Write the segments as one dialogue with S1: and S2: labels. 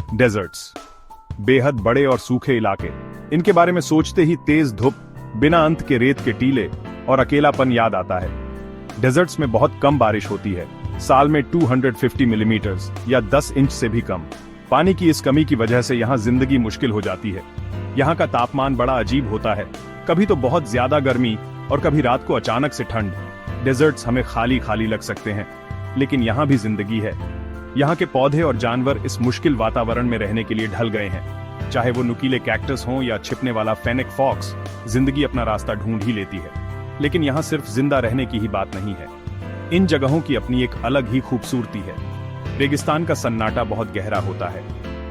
S1: Desserts, बेहद बड़े और सूखे इलाके। इनके बारे में सोचते ही तेज धूप, बिना अंत के रेत के टीले और अकेलापन याद आता है। डेजर्ट्स में बहुत कम बारिश होती है, साल में 250 मिलीमीटर या 10 इंच से भी कम। पानी की इस कमी की वजह से यहाँ जिंदगी मुश्किल हो जाती है। यहाँ का तापमान बड़ा अजीब होता है, कभी तो बहुत ज्यादा गर्मी और कभी रात को अचानक से ठंड। डेजर्ट्स हमें खाली खाली लग सकते हैं, लेकिन यहाँ भी जिंदगी है। यहाँ के पौधे और जानवर इस मुश्किल वातावरण में रहने के लिए ढल गए हैं। चाहे वो नुकीले कैक्टस हों या छिपने वाला फेनिक फॉक्स, जिंदगी अपना रास्ता ढूंढ ही लेती है। लेकिन यहाँ सिर्फ जिंदा रहने की ही बात नहीं है, इन जगहों की अपनी एक अलग ही खूबसूरती है। रेगिस्तान का सन्नाटा बहुत गहरा होता है,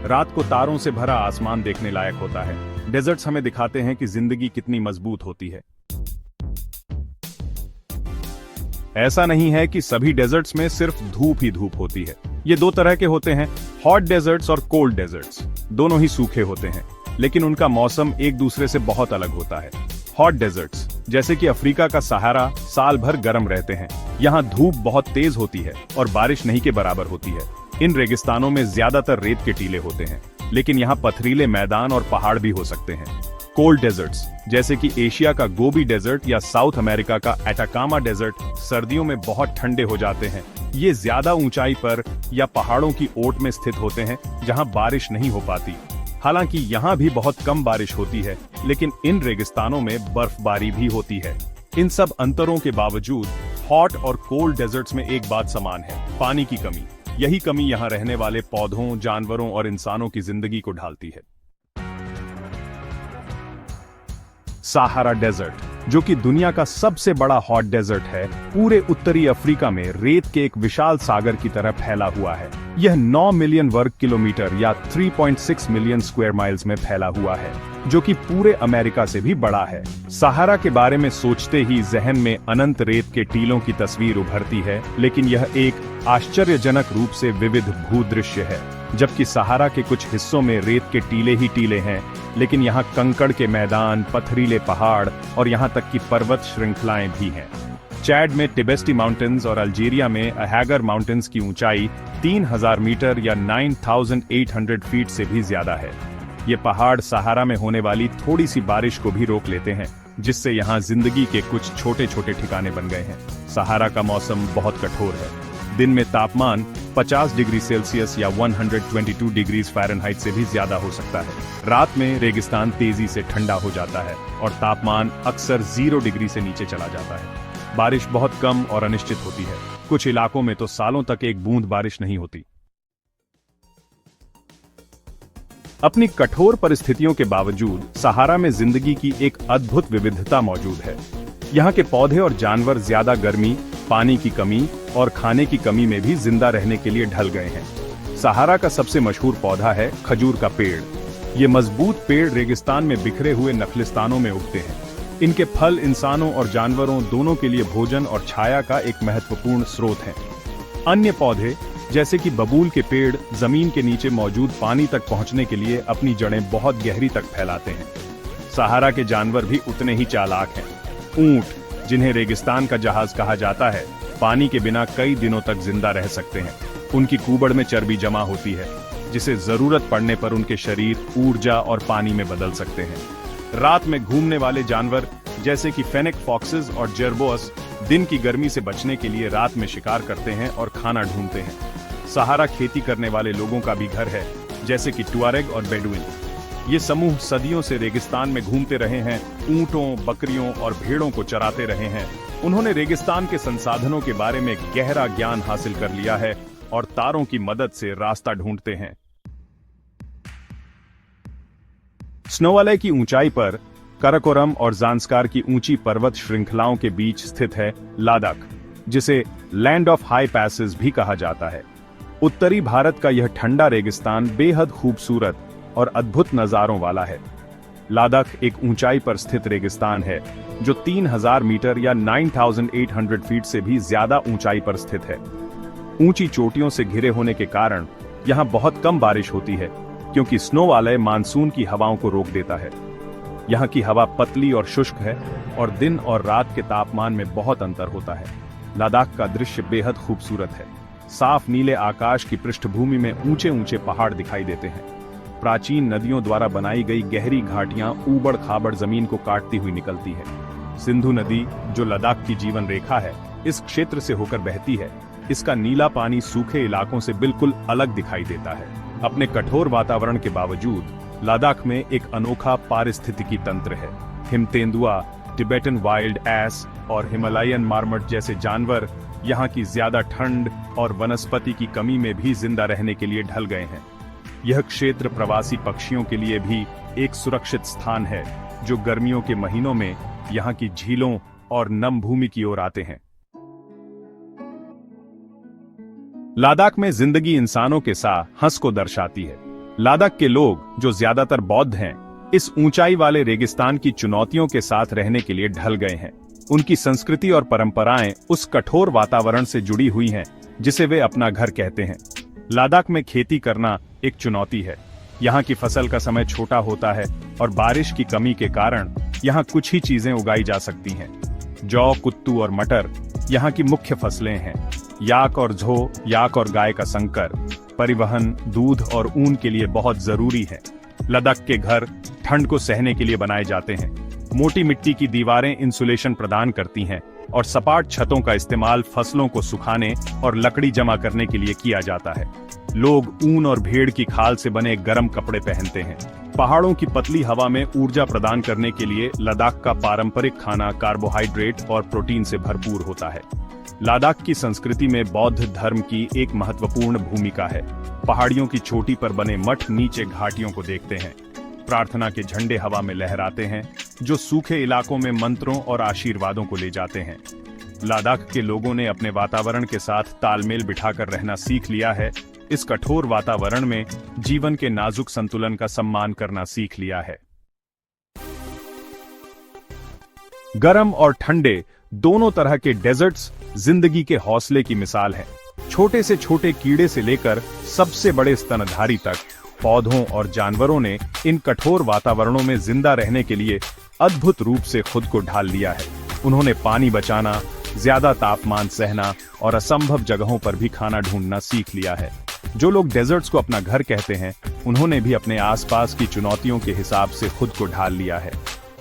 S1: रात को तारों से भरा आसमान देखने लायक होता है। डेजर्ट्स हमें दिखाते हैं कि जिंदगी कितनी मजबूत होती है। ऐसा नहीं है कि सभी डेजर्ट्स में सिर्फ धूप ही धूप होती है। ये दो तरह के होते हैं, हॉट डेजर्ट्स और कोल्ड डेजर्ट्स। दोनों ही सूखे होते हैं, लेकिन उनका मौसम एक दूसरे से बहुत अलग होता है। हॉट डेजर्ट्स जैसे कि अफ्रीका का सहारा साल भर गर्म रहते हैं। यहाँ धूप बहुत तेज होती है और बारिश नहीं के बराबर होती है। इन रेगिस्तानों में ज्यादातर रेत के टीले होते हैं, लेकिन यहाँ पथरीले मैदान और पहाड़ भी हो सकते हैं। कोल्ड डेजर्ट्स जैसे कि एशिया का गोबी डेजर्ट या साउथ अमेरिका का एटाकामा डेजर्ट सर्दियों में बहुत ठंडे हो जाते हैं। ये ज्यादा ऊंचाई पर या पहाड़ों की ओट में स्थित होते हैं, जहां बारिश नहीं हो पाती। हालांकि यहाँ भी बहुत कम बारिश होती है, लेकिन इन रेगिस्तानों में बर्फबारी भी होती है। इन सब अंतरों के बावजूद हॉट और कोल्ड डेजर्ट्स में एक बात समान है, पानी की कमी। यही कमी यहाँ रहने वाले पौधों, जानवरों और इंसानों की जिंदगी को ढालती है। सहारा डेजर्ट, जो कि दुनिया का सबसे बड़ा हॉट डेजर्ट है, पूरे उत्तरी अफ्रीका में रेत के एक विशाल सागर की तरह फैला हुआ है। यह 9 मिलियन वर्ग किलोमीटर या 3.6 मिलियन स्क्वायर माइल्स में फैला हुआ है, जो कि पूरे अमेरिका से भी बड़ा है। सहारा के बारे में सोचते ही जहन में अनंत रेत के टीलों की तस्वीर उभरती है, लेकिन यह एक आश्चर्यजनक रूप से विविध भूदृश्य है। जबकि सहारा के कुछ हिस्सों में रेत के टीले ही टीले हैं, लेकिन यहाँ कंकड़ के मैदान, पथरीले पहाड़ और यहाँ तक कि पर्वत श्रृंखलाएं भी हैं। चैड में टिबेस्टी माउंटेन्स और अल्जीरिया में अहैगर माउंटेन्स की ऊंचाई 3000 मीटर या 9800 फीट से भी ज्यादा है। ये पहाड़ सहारा में होने वाली थोड़ी सी बारिश को भी रोक लेते हैं, जिससे यहाँ जिंदगी के कुछ छोटे छोटे ठिकाने बन गए हैं। सहारा का मौसम बहुत कठोर है। दिन में तापमान 50 डिग्री सेल्सियस या 122 डिग्री फ़ारेनहाइट से भी ज्यादा हो सकता है। रात में रेगिस्तान तेजी से ठंडा हो जाता है और तापमान अक्सर 0 डिग्री से नीचे चला जाता है। बारिश बहुत कम और अनिश्चित होती है। कुछ इलाकों में तो सालों तक एक बूंद बारिश नहीं होती। अपनी कठोर परिस्थितियों के बावजूद सहारा में जिंदगी की एक अद्भुत विविधता मौजूद है। यहाँ के पौधे और जानवर ज्यादा गर्मी, पानी की कमी और खाने की कमी में भी जिंदा रहने के लिए ढल गए हैं। सहारा का सबसे मशहूर पौधा है खजूर का पेड़। ये मजबूत पेड़ रेगिस्तान में बिखरे हुए नखलिस्तानों में उगते हैं। इनके फल इंसानों और जानवरों दोनों के लिए भोजन और छाया का एक महत्वपूर्ण स्रोत हैं। अन्य पौधे जैसे कि बबूल के पेड़ जमीन के नीचे मौजूद पानी तक पहुंचने के लिए अपनी जड़ें बहुत गहरी तक फैलाते हैं। सहारा के जानवर भी उतने ही चालाक हैं। ऊंट, जिन्हें रेगिस्तान का जहाज कहा जाता है, पानी के बिना कई दिनों तक जिंदा रह सकते हैं। उनकी कूबड़ में चर्बी जमा होती है, जिसे जरूरत पड़ने पर उनके शरीर ऊर्जा और पानी में बदल सकते हैं। रात में घूमने वाले जानवर जैसे कि फेनिक फॉक्सेस और जेरबोअस दिन की गर्मी से बचने के लिए रात में शिकार करते हैं और खाना ढूंढते हैं। सहारा खेती करने वाले लोगों का भी घर है, जैसे कि टुआरेग और बेडुइन। ये समूह सदियों से रेगिस्तान में घूमते रहे हैं, ऊंटों, बकरियों और भेड़ों को चराते रहे हैं। उन्होंने रेगिस्तान के संसाधनों के बारे में गहरा ज्ञान हासिल कर लिया है और तारों की मदद से रास्ता ढूंढते हैं। स्नोवाले की ऊंचाई पर कराकोरम और ज़ांस्कार की ऊंची पर्वत श्रृंखलाओं के बीच स्थित है लद्दाख, जिसे लैंड ऑफ हाई पैसेस भी कहा जाता है। उत्तरी भारत का यह ठंडा रेगिस्तान बेहद खूबसूरत और अद्भुत नजारों वाला है। लद्दाख एक ऊंचाई पर स्थित रेगिस्तान है, जो 3000 मीटर या 9800 फीट से भी ज्यादा ऊंचाई पर स्थित है। ऊंची चोटियों से घिरे होने के कारण यहाँ बहुत कम बारिश होती है, क्योंकि स्नोवाले मानसून की हवाओं को रोक देता है। यहाँ की हवा पतली और शुष्क है और दिन और रात के तापमान में बहुत अंतर होता है। लद्दाख का दृश्य बेहद खूबसूरत है। साफ नीले आकाश की पृष्ठभूमि में ऊंचे ऊंचे पहाड़ दिखाई देते हैं। प्राचीन नदियों द्वारा बनाई गई गहरी घाटियां ऊबड़ खाबड़ जमीन को काटती हुई निकलती है। सिंधु नदी, जो लद्दाख की जीवन रेखा है, इस क्षेत्र से होकर बहती है। इसका नीला पानी सूखे इलाकों से बिल्कुल अलग दिखाई देता है। अपने कठोर वातावरण के बावजूद लद्दाख में एक अनोखा पारिस्थितिकी तंत्र है। हिमतेंदुआ, टिबेटन वाइल्ड एस और हिमालयन मार्मट जैसे जानवर यहाँ की ज्यादा ठंड और वनस्पति की कमी में भी जिंदा रहने के लिए ढल गए हैं। यह क्षेत्र प्रवासी पक्षियों के लिए भी एक सुरक्षित स्थान है, जो गर्मियों के महीनों में यहाँ की झीलों और नम भूमि की ओर आते हैं। लद्दाख में जिंदगी इंसानों के साथ हंस को दर्शाती है। लद्दाख के लोग, जो ज्यादातर बौद्ध हैं, इस ऊंचाई वाले रेगिस्तान की चुनौतियों के साथ रहने के लिए ढल गए हैं। उनकी संस्कृति और परंपराएं उस कठोर वातावरण से जुड़ी हुई हैं, जिसे वे अपना घर कहते हैं। लद्दाख में खेती करना एक चुनौती है। यहाँ की फसल का समय छोटा होता है और बारिश की कमी के कारण यहाँ कुछ ही चीजें उगाई जा सकती हैं। जौ, कुत्तू और मटर यहाँ की मुख्य फसलें हैं। याक और झो, याक और गाय का संकर, परिवहन, दूध और ऊन के लिए बहुत जरूरी है। लद्दाख के घर ठंड को सहने के लिए बनाए जाते हैं। मोटी मिट्टी की दीवारें इंसुलेशन प्रदान करती हैं और सपाट छतों का इस्तेमाल फसलों को सुखाने और लकड़ी जमा करने के लिए किया जाता है। लोग ऊन और भेड़ की खाल से बने गर्म कपड़े पहनते हैं। पहाड़ों की पतली हवा में ऊर्जा प्रदान करने के लिए लद्दाख का पारंपरिक खाना कार्बोहाइड्रेट और प्रोटीन से भरपूर होता है। लद्दाख की संस्कृति में बौद्ध धर्म की एक महत्वपूर्ण भूमिका है। पहाड़ियों की चोटी पर बने मठ नीचे घाटियों को देखते हैं। प्रार्थना के झंडे हवा में लहराते हैं, जो सूखे इलाकों में मंत्रों और आशीर्वादों को ले जाते हैं। लद्दाख के लोगों ने अपने वातावरण के साथ तालमेल बिठाकर रहना सीख लिया है। इस कठोर वातावरण में जीवन के नाजुक संतुलन का सम्मान करना सीख लिया है। गर्म और ठंडे दोनों तरह के डेजर्ट्स जिंदगी के हौसले की मिसाल हैं। छोटे से छोटे कीड़े से लेकर सबसे बड़े स्तनधारी तक, पौधों और जानवरों ने इन कठोर वातावरणों में जिंदा रहने के लिए अद्भुत रूप से खुद को ढाल लिया है। उन्होंने पानी बचाना, ज्यादा तापमान सहना और असंभव जगहों पर भी खाना ढूंढना सीख लिया है। जो लोग डेजर्ट्स को अपना घर कहते हैं, उन्होंने भी अपने आसपास की चुनौतियों के हिसाब से खुद को ढाल लिया है।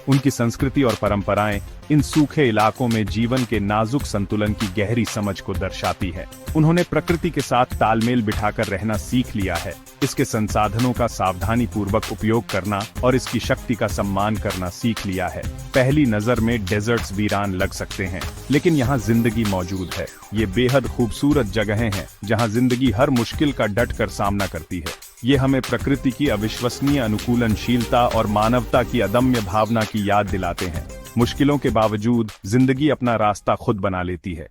S1: उनकी संस्कृति और परंपराएं इन सूखे इलाकों में जीवन के नाजुक संतुलन की गहरी समझ को दर्शाती है। उन्होंने प्रकृति के साथ तालमेल बिठाकर रहना सीख लिया है, इसके संसाधनों का सावधानी पूर्वक उपयोग करना और इसकी शक्ति का सम्मान करना सीख लिया है। पहली नजर में डेजर्ट्स वीरान लग सकते हैं, लेकिन यहाँ जिंदगी मौजूद है। ये बेहद खूबसूरत जगहें हैं, जहाँ जिंदगी हर मुश्किल का डटकर सामना करती है। ये हमें प्रकृति की अविश्वसनीय अनुकूलनशीलता और मानवता की अदम्य भावना की याद दिलाते हैं। मुश्किलों के बावजूद जिंदगी अपना रास्ता खुद बना लेती है।